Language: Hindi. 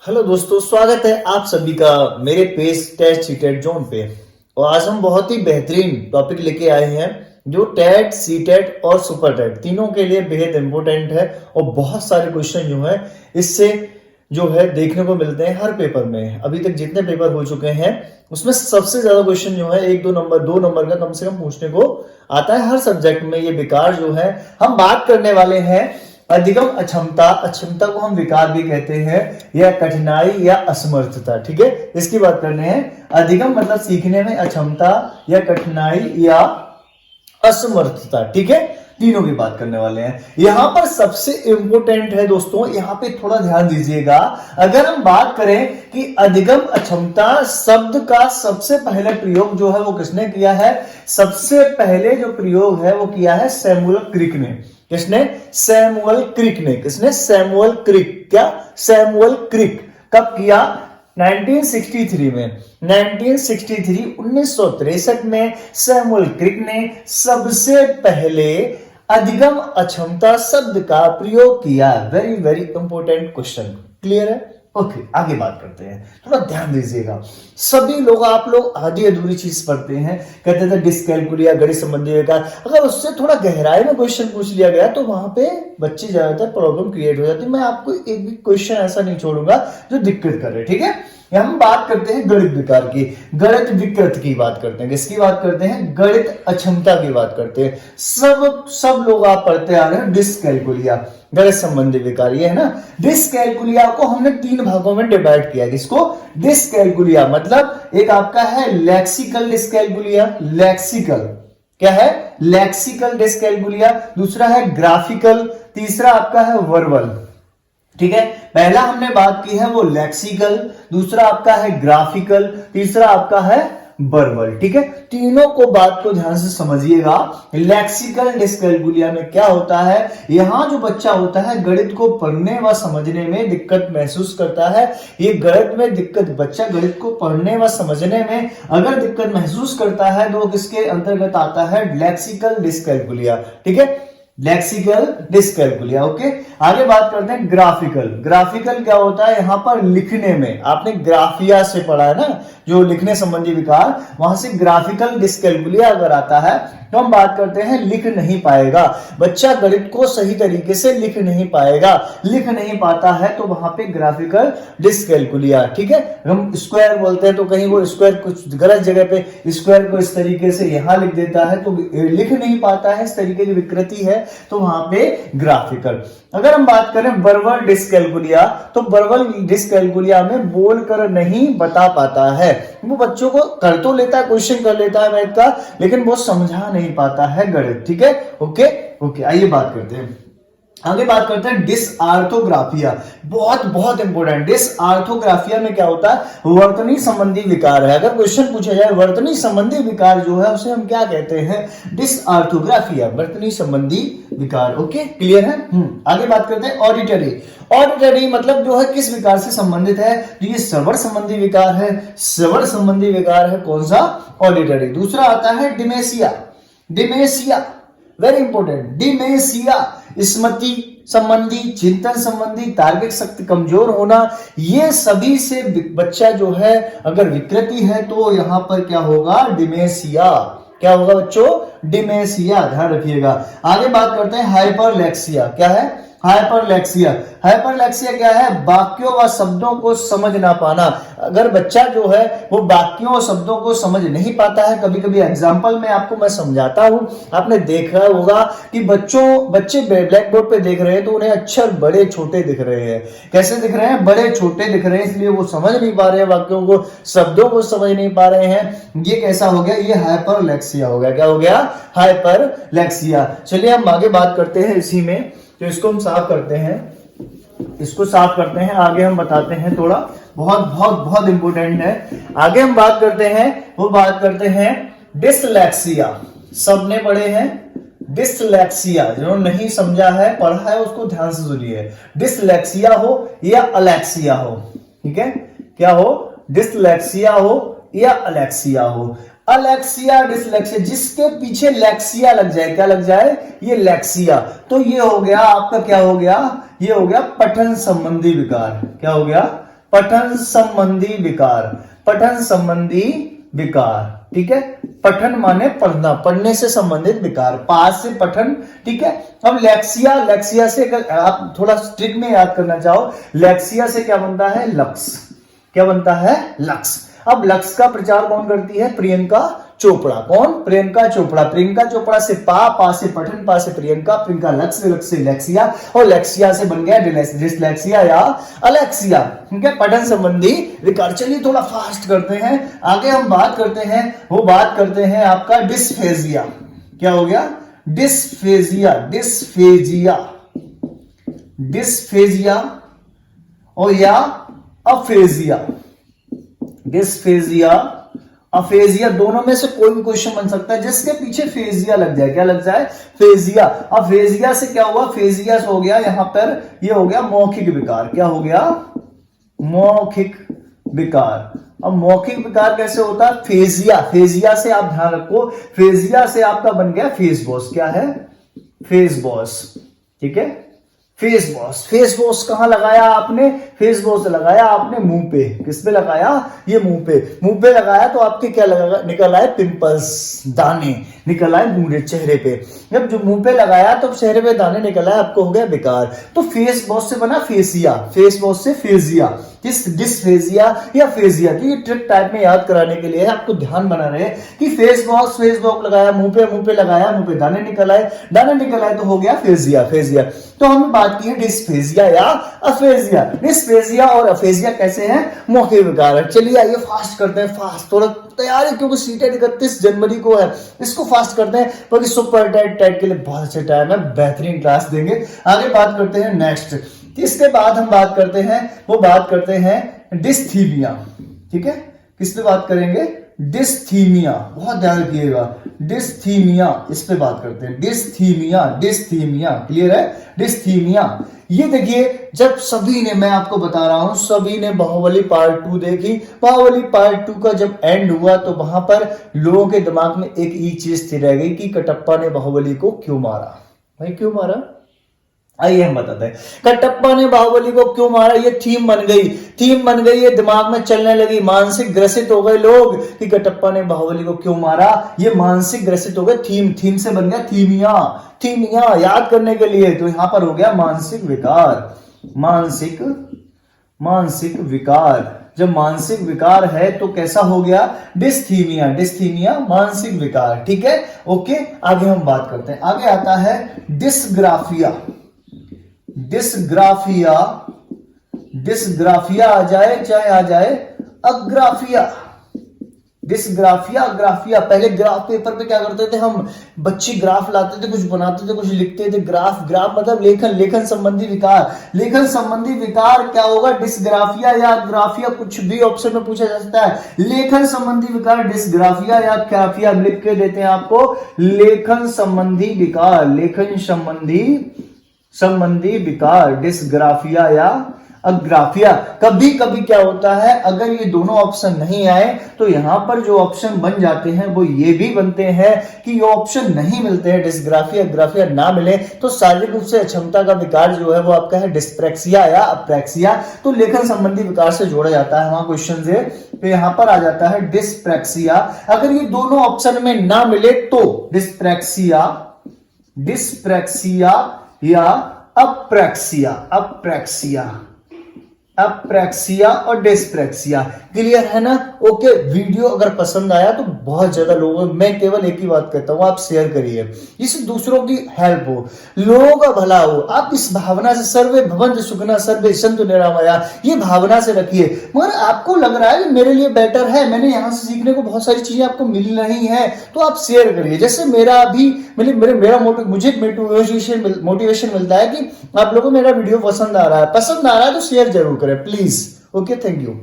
हेलो दोस्तों, स्वागत है आप सभी का मेरे पेज टेस्ट सीटेट जोन पे। और आज हम बहुत ही बेहतरीन टॉपिक लेके आए हैं जो टेट सीटेट और सुपर टेट तीनों के लिए बेहद इंपॉर्टेंट है। और बहुत सारे क्वेश्चन जो है इससे जो है देखने को मिलते हैं हर पेपर में। अभी तक जितने पेपर हो चुके हैं उसमें सबसे ज्यादा क्वेश्चन जो है एक दो नंबर का कम से कम पूछने को आता है हर सब्जेक्ट में। ये विकार जो है हम बात करने वाले हैं अधिगम अक्षमता। अक्षमता को हम विकार भी कहते हैं, या कठिनाई या असमर्थता। ठीक है, इसकी बात करने हैं। अधिगम मतलब सीखने में, अक्षमता या कठिनाई या असमर्थता। ठीक है, तीनों की बात करने वाले हैं। यहां पर सबसे इंपॉर्टेंट है दोस्तों, यहां पे थोड़ा ध्यान दीजिएगा। अगर हम बात करें कि अधिगम अक्षमता शब्द का सबसे पहले प्रयोग जो है वो किसने किया है? सबसे पहले जो प्रयोग है वो किया है सैमुअल क्रिक ने। किसने? सैमुअल क्रिक ने। किसने? सैमुअल क्रिक। क्या? सैमुअल क्रिक। कब किया? 1963 में। 1963 में सैमुअल क्रिक ने सबसे पहले अधिगम अक्षमता शब्द का प्रयोग किया। Very very important question. Clear है? ओके, आगे बात करते हैं। थोड़ा ध्यान दीजिएगा। सभी लोग, आप लोग आधी अधूरी चीज पढ़ते हैं, कहते थे डिस्कैलकुलिया, गणित संबंधी विकार। अगर उससे थोड़ा गहराई में क्वेश्चन पूछ लिया गया तो वहां पे बच्चे ज्यादातर प्रॉब्लम क्रिएट हो जाती है। मैं आपको एक भी क्वेश्चन ऐसा नहीं छोड़ूंगा जो दिक्कत करे। ठीक है, हम बात करते हैं गणित विकार की, गणित विकृत की बात करते हैं। किसकी बात करते हैं? गणित अक्षमता की बात करते हैं। सब लोग आप पढ़ते आ रहे हैं डिस्कैलकुलिया, गणित संबंधी विकार। ये है ना, डिस्कैलकुलिया को हमने 3 भागों में डिवाइड किया। किसको? डिस्कैलकुलिया। मतलब एक आपका है लेक्सिकल डिस्कैलकुलिया। लेक्सिकल क्या है? Lexical dyscalculia. दूसरा है ग्राफिकल। तीसरा आपका है वर्बल। ठीक है, पहला हमने बात की है वो लेक्सिकल, दूसरा आपका है ग्राफिकल, तीसरा आपका है वर्बल। ठीक है, तीनों को बात को ध्यान से समझिएगा। लेक्सिकल डिस्कैलकुलिया में क्या होता है? यहां जो बच्चा होता है गणित को पढ़ने व समझने में दिक्कत महसूस करता है। ये गणित में दिक्कत, बच्चा गणित को पढ़ने व समझने में अगर दिक्कत महसूस करता है तो वो किसके अंतर्गत आता है? Lexical dyscalculia. ठीक है, लेक्सिकल डिस्कैलकुलिया। ओके, आगे बात करते हैं ग्राफिकल। ग्राफिकल क्या होता है? यहां पर लिखने में, आपने ग्राफिया से पढ़ा है ना, जो लिखने संबंधी विकार, वहां से ग्राफिकल डिस्कैलकुलिया अगर आता है तो हम बात करते हैं लिख नहीं पाएगा बच्चा, गणित को सही तरीके से लिख नहीं पाएगा। लिख नहीं पाता है तो वहां पे ग्राफिकल डिस्कैलकुलिया। ठीक है, हम स्क्वायर बोलते हैं तो कहीं वो स्क्वायर कुछ गलत जगह पे स्क्वायर को इस तरीके से यहां लिख देता है तो लिख नहीं पाता है, इस तरीके की विकृति है तो वहां पे ग्राफिकल। अगर हम बात करें वर्बल डिस्कैलकुलिया, तो वर्बल डिस्कैलकुलिया में बोलकर नहीं बता पाता है। वो बच्चों को कर तो लेता है, क्वेश्चन कर लेता है मैथ का, लेकिन वो समझा नहीं पाता है गणित। ठीक है, ओके, आइए बात करते हैं। आगे बात करते हैं डिसआर्थोग्राफिया। बहुत बहुत इंपॉर्टेंट। डिसआर्थोग्राफिया में क्या होता है? वर्तनी संबंधी विकार है। अगर क्वेश्चन पूछा जाए वर्तनी संबंधी विकार जो है उसे हम क्या कहते हैं? डिसआर्थोग्राफिया, वर्तनी संबंधी विकार। ओके, क्लियर है? आगे बात करते हैं ऑडिटरी। ऑडिटरी मतलब जो है किस विकार से संबंधित है? तो ये श्रवण संबंधी विकार है। श्रवण संबंधी विकार है कौन सा? ऑडिटरी। दूसरा आता है dementia. Dementia very important. Dementia स्मृति संबंधी, चिंतन संबंधी, तार्किक शक्ति कमजोर होना, ये सभी से बच्चा जो है अगर विकृति है तो यहां पर क्या होगा? डिमेंशिया। क्या होगा बच्चों? डिमेंशिया। ध्यान रखिएगा। आगे बात करते हैं हाइपरलेक्सिया। क्या है? हाइपरलेक्सिया। हाइपरलेक्सिया क्या है? वाक्यों व शब्दों को समझ ना पाना। अगर बच्चा जो है वो वाक्यों और शब्दों को समझ नहीं पाता है, कभी कभी एग्जाम्पल में आपको मैं समझाता हूं, आपने देखा होगा कि बच्चे ब्लैक बोर्ड पे देख रहे हैं तो उन्हें अक्षर बड़े छोटे दिख रहे हैं। कैसे दिख रहे हैं? बड़े छोटे दिख रहे हैं, इसलिए वो समझ नहीं पा रहे हैं, वाक्यों को, शब्दों को समझ नहीं पा रहे हैं। ये कैसा हो गया? ये हाइपरलेक्सिया हो गया। क्या हो गया? हाइपरलेक्सिया। चलिए हम आगे बात करते हैं इसी में, तो इसको हम साफ करते हैं, इसको साफ करते हैं, आगे हम बताते हैं। थोड़ा बहुत बहुत बहुत इंपॉर्टेंट है। आगे हम बात करते हैं, वो बात करते हैं डिसलेक्सिया। सबने पढ़े हैं डिसलेक्सिया, जिन्होंने नहीं समझा है, पढ़ा है, उसको ध्यान से सुनिए। डिसलेक्सिया हो या अलेक्सिया हो, ठीक है, क्या हो? डिसलेक्सिया हो या अलेक्सिया हो। अलेक्सिया, डिसलेक्सिया, जिसके पीछे लेक्सिया लग जाए, क्या लग जाए? ये लेक्सिया। तो ये हो गया आपका, क्या हो गया? ये हो गया पठन संबंधी विकार। क्या हो गया? पठन संबंधी विकार, पठन संबंधी विकार, ठीक है। पठन माने पढ़ना, पढ़ने से संबंधित विकार, पास से पठन, ठीक है। अब लेक्सिया, लेक्सिया से अगर आप थोड़ा ट्रिक में याद करना चाहो, लेक्सिया से क्या बनता है? लक्स, क्या बनता है? लक्स। अब लक्स का प्रचार कौन करती है? प्रियंका चोपड़ा। कौन? प्रियंका चोपड़ा। प्रियंका चोपड़ा से पा से पठन, पा से प्रियंका, प्रियंका लक्स, लक्स से लेक्सिया, और लेक्सिया से बन गया डिसलेक्सिया या अलेक्सिया, ठीक है। पठन संबंधी विकार। चलिए थोड़ा फास्ट करते हैं, आगे हम बात करते हैं, वो बात करते हैं आपका डिस्फेजिया। क्या हो गया? डिस्फेजिया, डिस्फेजिया, डिस्फेजिया और या अफेजिया। डिस्फेजिया, अफेजिया, दोनों में से कोई भी क्वेश्चन बन सकता है जिसके पीछे फेजिया लग जाए। क्या लग जाए? फेजिया। अब फेजिया से क्या हुआ? फेजिया से हो गया यहां पर, ये हो गया मौखिक विकार। क्या हो गया? मौखिक विकार। अब मौखिक विकार कैसे होता है? फेजिया, फेजिया से आप ध्यान रखो, फेजिया से आपका बन गया फेस वॉश। क्या है? फेस वॉश, ठीक है। फेस वॉश, फेस वॉश कहां लगाया आपने? फेस वॉश लगाया आपने मुंह पे। किस पे लगाया? ये मुंह पे। मुंह पे लगाया तो आपके क्या लगा? निकल आए पिंपल्स, दाने निकल आए मुंह चेहरे पे। जब जो मुंह पे लगाया तो चेहरे पे दाने निकल आए, आपको हो गया विकार। तो फेस वॉश से बना फेसिया, फेस वॉश से फेजिया, डिस्फेजिया या फेजिया। तो ये ट्रिक टाइप में याद कराने के लिए आपको ध्यान बना रहे कि फेस वॉश लगाया मुंह पे लगाया, मुंह पे दाने निकल आए, दाने निकल आए तो हो गया फेजिया, फेजिया। तो हमने बात की है डिस्फेजिया या अफेजिया। डिस्फेजिया और अफेजिया कैसे हैं? मौखिक विकार है। चलिए आइए फास्ट करते हैं, फास्ट थोड़ा तैयारी, क्योंकि सीटेट 31 जनवरी को है, इसको फास्ट करते हैं क्योंकि सुपर टेट के लिए बहुत अच्छे टाइम है, बेहतरीन क्लास देंगे। आगे बात करते हैं नेक्स्ट। इसके बाद हम बात करते हैं, वो बात करते हैं डिस्थीमिया, ठीक है। किस पे बात करेंगे? डिस्थीमिया, बहुत ध्यान रखिएगा, डिस्थीमिया, इस पे बात करते हैं। डिस्थीमिया, डिस्थीमिया, क्लियर है? डिस्थीमिया। ये देखिए, जब सभी ने, मैं आपको बता रहा हूं, सभी ने बाहुबली पार्ट 2 देखी। बाहुबली पार्ट 2 का जब एंड हुआ तो वहां पर लोगों के दिमाग में एक ही चीज थी रह गई कि कटप्पा ने बाहुबली को क्यों मारा। भाई क्यों मारा? आइए हम बताते हैं, कटप्पा ने बाहुबली को क्यों मारा। ये थीम बन गई, थीम बन गई, ये दिमाग में चलने लगी, मानसिक ग्रसित हो गए लोग कि कटप्पा ने बाहुबली को क्यों मारा। ये मानसिक ग्रसित हो गए, थीम, थीम से बन गया थीमिया, थीमिया याद करने के लिए। तो यहां पर हो गया मानसिक विकार, मानसिक, मानसिक विकार। जब मानसिक विकार है तो कैसा हो गया? डिस्थीमिया, डिस्थीमिया मानसिक विकार, ठीक है। ओके, आगे हम बात करते हैं। आगे आता है डिस्ग्राफिया, डिस्ग्राफिया, डिस्ग्राफिया आ जाए चाहे आ जाए अग्राफिया। डिस्ग्राफिया, अग्राफिया। पहले ग्राफ पेपर पे क्या करते थे हम? बच्चे ग्राफ लाते थे, कुछ बनाते थे, कुछ लिखते थे। ग्राफ, ग्राफ मतलब लेखन, लेखन संबंधी विकार। लेखन संबंधी विकार क्या होगा? डिस्ग्राफिया या अग्राफिया, कुछ भी ऑप्शन में पूछा जा सकता है। लेखन संबंधी विकार डिस्ग्राफिया या अग्राफिया, लिख के देते हैं आपको, लेखन संबंधी विकार, लेखन संबंधी विकार, डिस्ग्राफिया या अग्राफिया। कभी कभी क्या होता है, अगर ये दोनों ऑप्शन नहीं आए तो यहां पर जो ऑप्शन बन जाते हैं वो ये भी बनते हैं कि ये ऑप्शन नहीं मिलते हैं, डिस्ग्राफिया अग्राफिया ना मिले तो शारीरिक रूप से अक्षमता का विकार जो है वो आपका है डिस्प्रेक्सिया या अप्रैक्सिया। तो लेखन संबंधी विकार से जोड़ा जाता है वहां क्वेश्चन से, तो यहां पर आ जाता है डिस्प्रेक्सिया। अगर ये दोनों ऑप्शन में ना मिले तो डिस्प्रेक्सिया, डिस्प्रेक्सिया या अप्रैक्सिया, अप्रैक्सिया, अप्रैक्सिया और डिस्प्रेक्सिया। क्लियर है ना? ओके, वीडियो अगर पसंद आया तो बहुत ज्यादा लोगों, मैं केवल एक ही बात कहता हूं, आप शेयर करिए, इससे दूसरों की हेल्प हो, लोगों का भला हो। आप इस भावना से, सर्वे भवन्तु सुखिनः सर्वे सन्तु निरामया, ये भावना से रखिए। मगर आपको लग रहा है कि मेरे लिए बेटर है, मैंने यहां से सीखने को बहुत सारी चीजें आपको मिल रही हैं, तो आप शेयर करिए। जैसे मेरा भी मेरा मुझे मोटिवेशन मिलता है कि आप लोगों को मेरा वीडियो पसंद आ रहा है तो शेयर जरूर करें प्लीज। Okay, thank you.